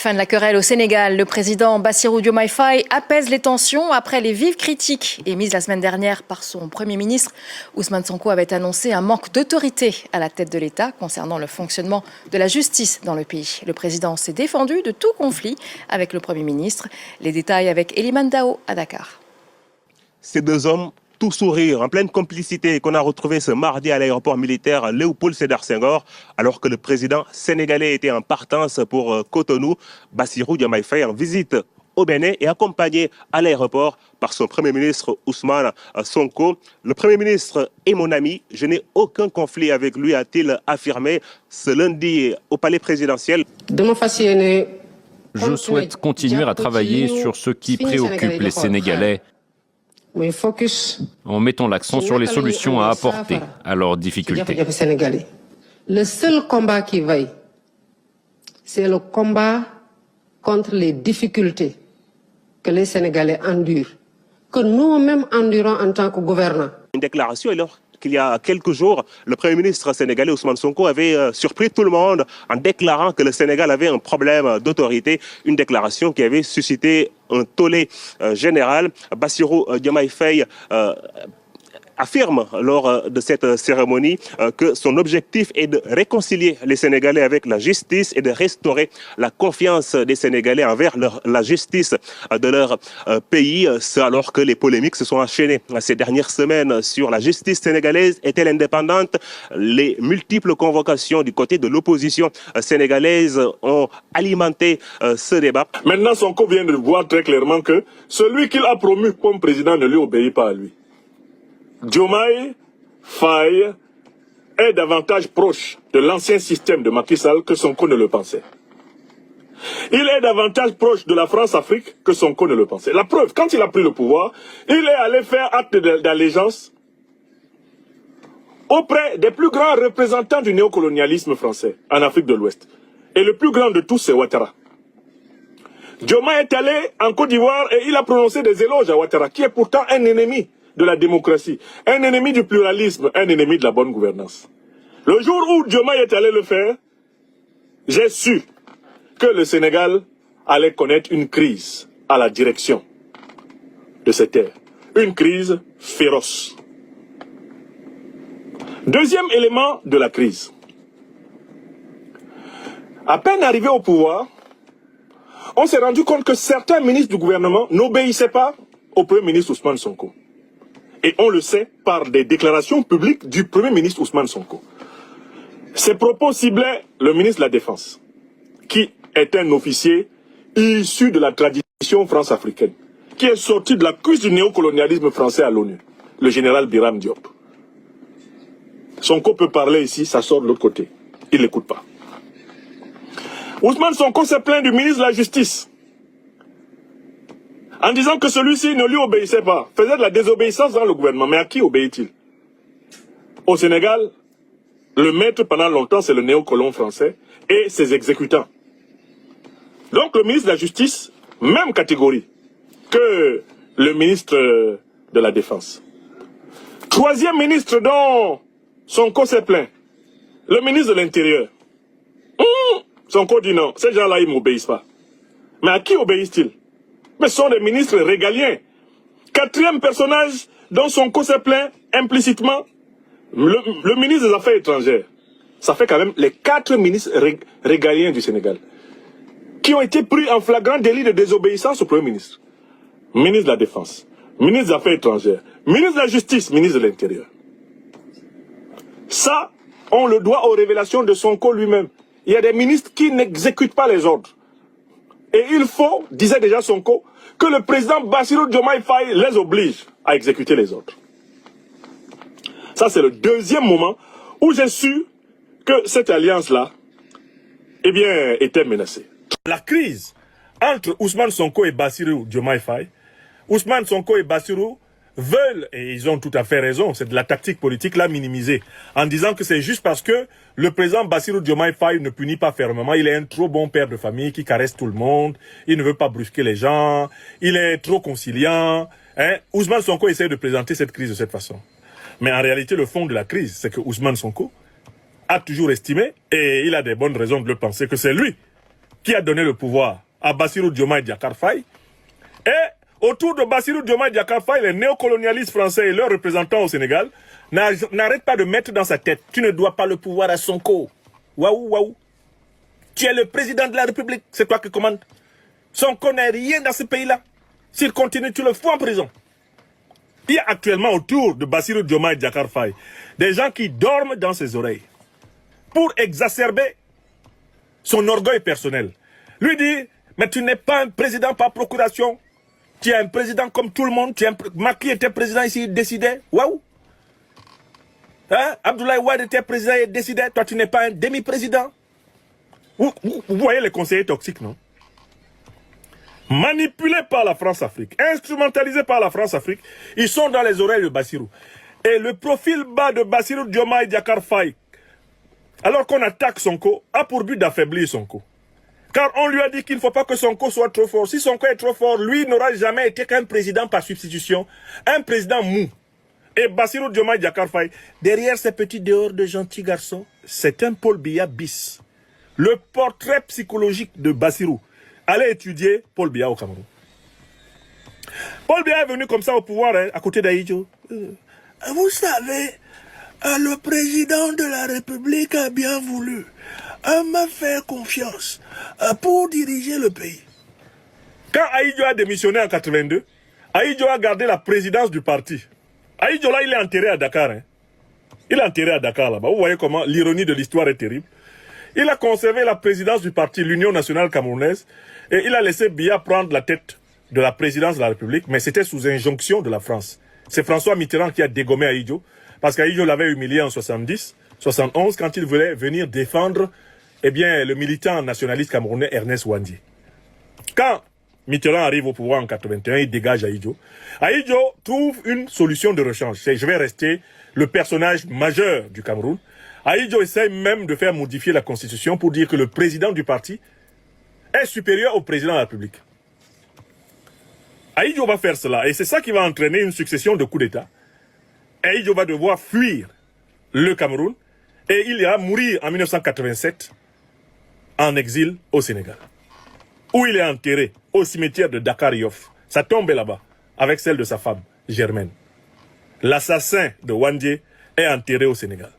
Fin de la querelle au Sénégal. Le président Bassirou Diomaye Faye apaise les tensions après les vives critiques émises la semaine dernière par son Premier ministre. Ousmane Sonko avait annoncé un manque d'autorité à la tête de l'État concernant le fonctionnement de la justice dans le pays. Le président s'est défendu de tout conflit avec le Premier ministre. Les détails avec Eliman Dao à Dakar. Ces deux hommes, tout sourire, en pleine complicité, qu'on a retrouvé ce mardi à l'aéroport militaire Léopold Sédar Senghor, alors que le président sénégalais était en partance pour Cotonou. Bassirou Diomaye Faye en visite au Bénin et accompagné à l'aéroport par son Premier ministre Ousmane Sonko. Le Premier ministre est mon ami, je n'ai aucun conflit avec lui, a-t-il affirmé ce lundi au palais présidentiel. Je souhaite continuer à travailler sur ce qui préoccupe les Sénégalais, en mettant l'accent sur les solutions à apporter à leurs difficultés. Le seul combat qui vaille, c'est le combat contre les difficultés que les Sénégalais endurent, que nous-mêmes endurons en tant que gouvernants. Une déclaration alors qu'il y a quelques jours, le Premier ministre sénégalais Ousmane Sonko avait surpris tout le monde en déclarant que le Sénégal avait un problème d'autorité. Une déclaration qui avait suscité un tollé général. Bassirou Diomaye Faye affirme lors de cette cérémonie que son objectif est de réconcilier les Sénégalais avec la justice et de restaurer la confiance des Sénégalais envers la justice de leur pays. Ce alors que les polémiques se sont enchaînées ces dernières semaines sur la justice sénégalaise. Est-elle indépendante? Les multiples convocations du côté de l'opposition sénégalaise ont alimenté ce débat. Maintenant, Sonko vient de voir très clairement que celui qu'il a promu comme président ne lui obéit pas à lui. Diomaye Faye est davantage proche de l'ancien système de Macky Sall que Sonko ne le pensait. Il est davantage proche de la France-Afrique que Sonko ne le pensait. La preuve, quand il a pris le pouvoir, il est allé faire acte d'allégeance auprès des plus grands représentants du néocolonialisme français en Afrique de l'Ouest. Et le plus grand de tous, c'est Ouattara. Diomaye est allé en Côte d'Ivoire et il a prononcé des éloges à Ouattara, qui est pourtant un ennemi de la démocratie, un ennemi du pluralisme, un ennemi de la bonne gouvernance. Le jour où Diomaye est allé le faire, j'ai su que le Sénégal allait connaître une crise à la direction de cette terre. Une crise féroce. Deuxième élément de la crise. À peine arrivé au pouvoir, on s'est rendu compte que certains ministres du gouvernement n'obéissaient pas au Premier ministre Ousmane Sonko. Et on le sait par des déclarations publiques du Premier ministre Ousmane Sonko. Ces propos ciblaient le ministre de la Défense, qui est un officier issu de la tradition france-africaine, qui est sorti de la cuisse du néocolonialisme français à l'ONU, le général Biram Diop. Sonko peut parler ici, ça sort de l'autre côté. Il n'écoute pas. Ousmane Sonko s'est plaint du ministre de la Justice, en disant que celui-ci ne lui obéissait pas, faisait de la désobéissance dans le gouvernement. Mais à qui obéit-il? Au Sénégal, le maître pendant longtemps, c'est le néocolon français et ses exécutants. Donc le ministre de la Justice, même catégorie que le ministre de la Défense. Troisième ministre dont Sonko s'est plaint, le ministre de l'Intérieur. Sonko dit non, ces gens-là, ils ne m'obéissent pas. Mais à qui obéissent-ils? Mais ce sont des ministres régaliens. Quatrième personnage dont Sonko s'est plaint implicitement, le ministre des Affaires étrangères. Ça fait quand même les 4 ministres régaliens du Sénégal qui ont été pris en flagrant délit de désobéissance au Premier ministre. Ministre de la Défense, ministre des Affaires étrangères, ministre de la Justice, ministre de l'Intérieur. Ça, on le doit aux révélations de Sonko lui-même. Il y a des ministres qui n'exécutent pas les ordres. Et il faut, disait déjà Sonko, que le président Bassirou Diomaye Faye les oblige à exécuter les ordres. Ça, c'est le deuxième moment où j'ai su que cette alliance-là, eh bien, était menacée. La crise entre Ousmane Sonko et Bassirou Diomaye Faye, Ousmane Sonko et Bassirou veulent, et ils ont tout à fait raison, c'est de la tactique politique, la minimiser, en disant que c'est juste parce que le président Bassirou Diomaye Faye ne punit pas fermement, il est un trop bon père de famille qui caresse tout le monde, il ne veut pas brusquer les gens, il est trop conciliant. Ousmane Sonko essaie de présenter cette crise de cette façon. Mais en réalité, le fond de la crise, c'est que Ousmane Sonko a toujours estimé, et il a des bonnes raisons de le penser, que c'est lui qui a donné le pouvoir à Bassirou Diomaye Diakhar Faye. Et autour de Bassirou Diomaye Diakhar Faye, les néocolonialistes français et leurs représentants au Sénégal n'arrêtent pas de mettre dans sa tête: tu ne dois pas le pouvoir à Sonko. Waouh, waouh. Tu es le président de la République, c'est toi qui commandes. Sonko n'est rien dans ce pays-là. S'il continue, tu le fous en prison. Il y a actuellement autour de Bassirou Diomaye Diakhar Faye des gens qui dorment dans ses oreilles pour exacerber son orgueil personnel. Lui dit: mais tu n'es pas un président par procuration. Tu es un président comme tout le monde. Macky était président ici, il décidait. Waouh. Hein? Abdoulaye Wade était président et décidait. Toi, tu n'es pas un demi-président. Vous voyez les conseillers toxiques, non? Manipulés par la France-Afrique, instrumentalisés par la France-Afrique, ils sont dans les oreilles de Bassirou. Et le profil bas de Bassirou Diomaye Diakhar Faye, alors qu'on attaque Sonko, a pour but d'affaiblir Sonko. Car on lui a dit qu'il ne faut pas que Sonko soit trop fort. Si Sonko est trop fort, lui n'aura jamais été qu'un président par substitution, un président mou. Et Bassirou Diomaye Diakhar Faye, derrière ces petits dehors de gentils garçons, c'est un Paul Biya bis. Le portrait psychologique de Bassirou. Allez étudier Paul Biya au Cameroun. Paul Biya est venu comme ça au pouvoir, hein, à côté d'Ahidjo. Vous savez, le président de la République a bien voulu me faire confiance pour diriger le pays. Quand Ahidjo a démissionné en 82, Ahidjo a gardé la présidence du parti. Ahidjo là, il est enterré à Dakar. Hein. Il est enterré à Dakar là-bas. Vous voyez comment l'ironie de l'histoire est terrible. Il a conservé la présidence du parti, l'Union nationale camerounaise, et il a laissé Biya prendre la tête de la présidence de la République, mais c'était sous injonction de la France. C'est François Mitterrand qui a dégommé Ahidjo, parce qu'Ahidjo l'avait humilié en 70, 71, quand il voulait venir défendre le militant nationaliste camerounais Ernest Ouandié. Quand Mitterrand arrive au pouvoir en 81, il dégage Ahidjo. Ahidjo trouve une solution de rechange. C'est: je vais rester le personnage majeur du Cameroun. Ahidjo essaie même de faire modifier la constitution pour dire que le président du parti est supérieur au président de la République. Ahidjo va faire cela et c'est ça qui va entraîner une succession de coups d'État. Ahidjo va devoir fuir le Cameroun et il ira mourir en 1987 en exil au Sénégal, où il est enterré au cimetière de Dakar Yoff. Sa tombe est là-bas, avec celle de sa femme, Germaine. L'assassin de Ouandié est enterré au Sénégal.